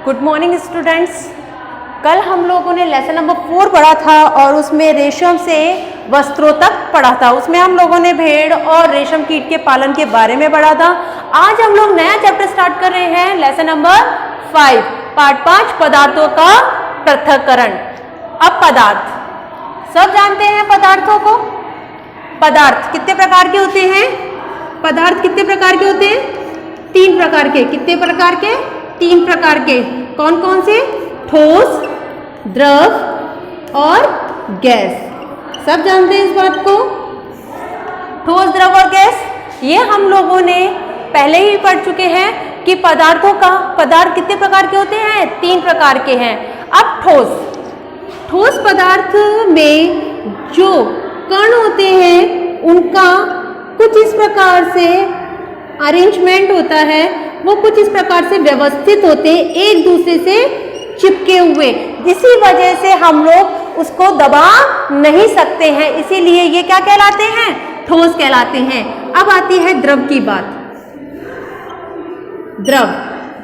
Good morning students. कल हम लोगों ने लेसन नंबर 4 पढ़ा था और उसमें रेशम से वस्त्रों तक पढ़ा था। उसमें हम लोगों ने भेड़ और रेशम कीट के पालन के बारे में पढ़ा था। आज हम लोग नया चैप्टर स्टार्ट कर रहे हैं, लेसन नंबर 5, पार्ट 5, पदार्थों का पृथक्करण। अब पदार्थ सब जानते हैं। पदार्थों को, पदार्थ कितने प्रकार के होते हैं? पदार्थ कितने प्रकार के होते हैं? 3 प्रकार के। कितने प्रकार के? 3 प्रकार के। कौन कौन से? ठोस, द्रव और गैस। सब जानते हैं इस बात को। ठोस, द्रव और गैस ये हम लोगों ने पहले ही पढ़ चुके हैं कि पदार्थों का पदार्थ कितने प्रकार के होते हैं? 3 प्रकार के हैं। अब ठोस पदार्थ में जो कण होते हैं उनका कुछ इस प्रकार से अरेंजमेंट होता है, वो कुछ इस प्रकार से व्यवस्थित होते हैं, एक दूसरे से चिपके हुए। इसी वजह से हम लोग उसको दबा नहीं सकते हैं, इसीलिए ये क्या कहलाते हैं? ठोस कहलाते हैं। अब आती है द्रव की बात। द्रव,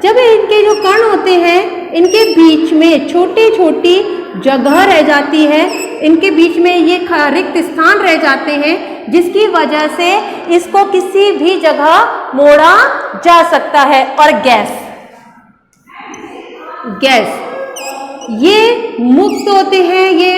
जब इनके जो कण होते हैं इनके बीच में छोटी छोटी जगह रह जाती है, इनके बीच में ये रिक्त स्थान रह जाते हैं, जिसकी वजह से इसको किसी भी जगह मोड़ा जा सकता है। और गैस ये मुक्त होते हैं, ये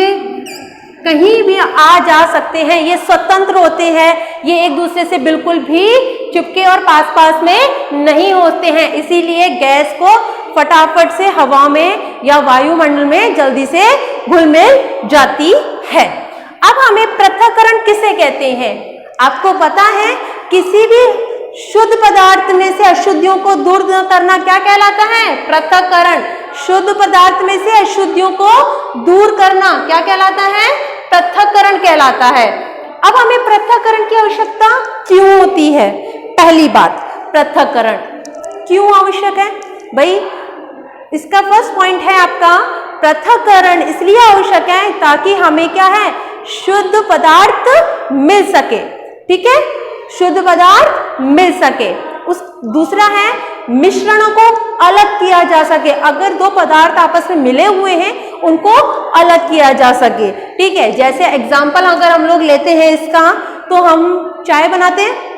कहीं भी आ जा सकते हैं, ये स्वतंत्र होते हैं, ये एक दूसरे से बिल्कुल भी चिपके और पास में नहीं होते हैं। इसीलिए गैस को फटाफट से हवा में या वायुमंडल में जल्दी से घुल मिल जाती है। अब हमें पृथक्करण किसे कहते हैं? आपको पता है, किसी भी शुद्ध पदार्थ में से अशुद्धियों को दूर करना क्या कहलाता है? पृथक्करण। शुद्ध पदार्थ में से अशुद्धियों को दूर करना क्या कहलाता है? पृथक्करण कहलाता है। अब हमें पृथक्करण की आवश्यकता क्यों होती है? पहली बात, पृथक्करण क्यों आवश्यक है भाई? इसका फर्स्ट पॉइंट है आपका, पृथक्करण इसलिए आवश्यक है ताकि हमें क्या है? शुद्ध पदार्थ मिल सके। ठीक है, शुद्ध पदार्थ मिल सके। दूसरा है, मिश्रणों को अलग किया जा सके। अगर 2 पदार्थ आपस में मिले हुए हैं उनको अलग किया जा सके। ठीक है, जैसे एग्जाम्पल अगर हम लोग लेते हैं इसका, तो हम चाय बनाते हैं।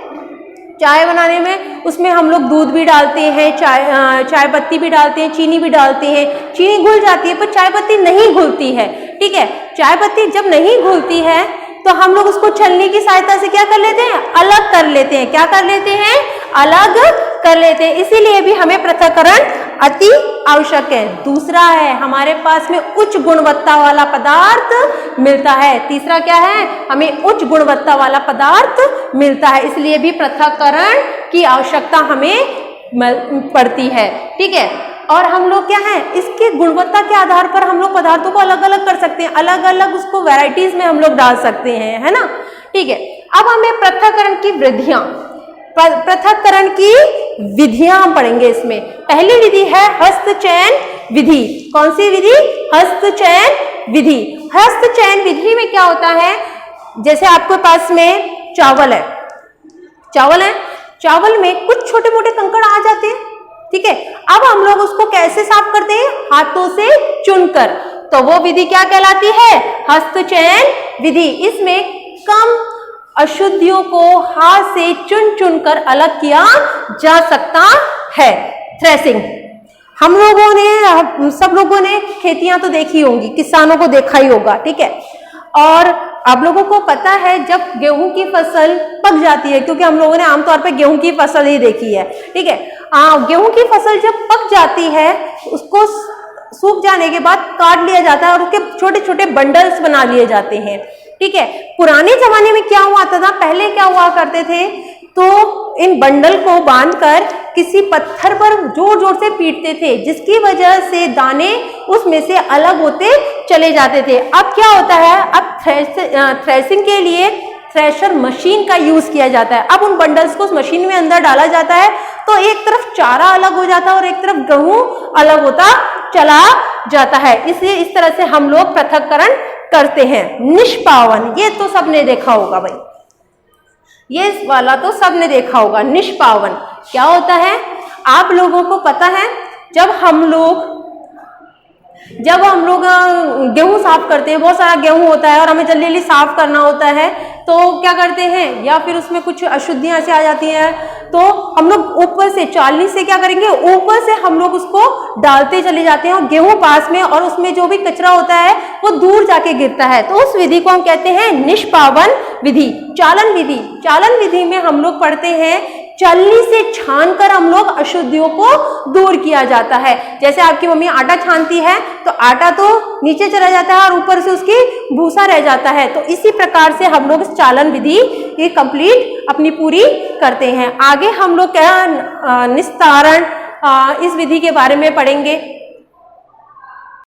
चाय बनाने में उसमें हम लोग दूध भी डालते हैं, चाय पत्ती भी डालते हैं, चीनी भी डालते हैं। चीनी घुल जाती है पर चाय पत्ती नहीं घुलती है। ठीक है, चाय पत्ती जब नहीं घुलती है तो हम लोग उसको छलनी की सहायता से क्या कर लेते हैं? अलग कर लेते हैं। क्या कर लेते हैं? अलग कर लेते हैं। इसीलिए भी हमें पृथक्करण अति आवश्यक है। दूसरा है, हमारे पास में उच्च गुणवत्ता वाला पदार्थ मिलता है। तीसरा क्या है? हमें उच्च गुणवत्ता वाला पदार्थ मिलता है, इसलिए भी पृथक्करण की आवश्यकता हमें पड़ती है। ठीक है, और हम लोग क्या है, इसके गुणवत्ता के आधार पर हम लोग पदार्थों को अलग अलग कर सकते हैं, अलग अलग उसको वैरायटीज में हम लोग डाल सकते हैं, है ना। ठीक है, अब हमें पृथक्करण की विधियां, पृथक्करण की विधियां हम पढ़ेंगे। इसमें पहली विधि है हस्तचयन विधि। कौन सी विधि? हस्तचयन विधि। हस्तचयन विधि में क्या होता है? जैसे आपके पास में चावल है, चावल में कुछ छोटे मोटे कंकड़ आ जाते हैं। ठीक है, अब हम लोग उसको कैसे साफ करते हैं? हाथों से चुनकर। तो वो विधि क्या कहलाती है? हस्तचयन विधि। इसमें कम अशुद्धियों को हाथ से चुन कर अलग किया जा सकता है। थ्रेसिंग, हम लोगों ने, सब लोगों ने खेतियां तो देखी होंगी, किसानों को देखा ही होगा। ठीक है, और आप लोगों को पता है जब गेहूं की फसल पक जाती है, क्योंकि हम लोगों ने आमतौर पर गेहूं की फसल ही देखी है। ठीक है, गेहूं की फसल जब पक जाती है उसको सूख जाने के बाद काट लिया जाता है और उसके छोटे छोटे बंडल्स बना लिए जाते हैं। ठीक है, पुराने जमाने में क्या हुआ था? पहले क्या हुआ करते थे, तो इन बंडल को बांधकर किसी पत्थर पर जोर जोर से पीटते थे, जिसकी वजह से दाने उसमें से अलग होते चले जाते थे। अब क्या होता है? अब थ्रेसिंग के लिए थ्रेशर मशीन का यूज किया जाता है। अब उन बंडल्स को उस मशीन में अंदर डाला जाता है, तो एक तरफ चारा अलग हो जाता है और एक तरफ गेहूं अलग होता चला जाता है। इसलिए इस तरह से हम लोग पृथक्करण करते हैं। निष्पावन, ये तो सबने देखा होगा भाई, ये वाला तो सबने देखा होगा। निष्पावन क्या होता है? आप लोगों को पता है, जब हम लोग जब हम लोग गेहूं साफ करते हैं, बहुत सारा गेहूं होता है और हमें जल्दी जल्दी साफ करना होता है, तो क्या करते हैं, या फिर उसमें कुछ अशुद्धियां ऐसे आ जाती हैं, तो हम लोग ऊपर से चालनी से क्या करेंगे, ऊपर से हम लोग उसको डालते चले जाते हैं और गेहूं पास में, और उसमें जो भी कचरा होता है वो दूर जाके गिरता है। तो उस विधि को हम कहते हैं निष्पावन विधि, चालन विधि। चालन विधि में हम लोग पढ़ते हैं छलनी से छानकर हम लोग अशुद्धियों को दूर किया जाता है। जैसे आपकी मम्मी आटा छानती है तो आटा तो नीचे चला जाता है और ऊपर से उसकी भूसा रह जाता है, तो इसी प्रकार से हम लोग इस चालन विधि ये कंप्लीट अपनी पूरी करते हैं। आगे हम लोग क्या निस्तारण इस विधि के बारे में पढ़ेंगे।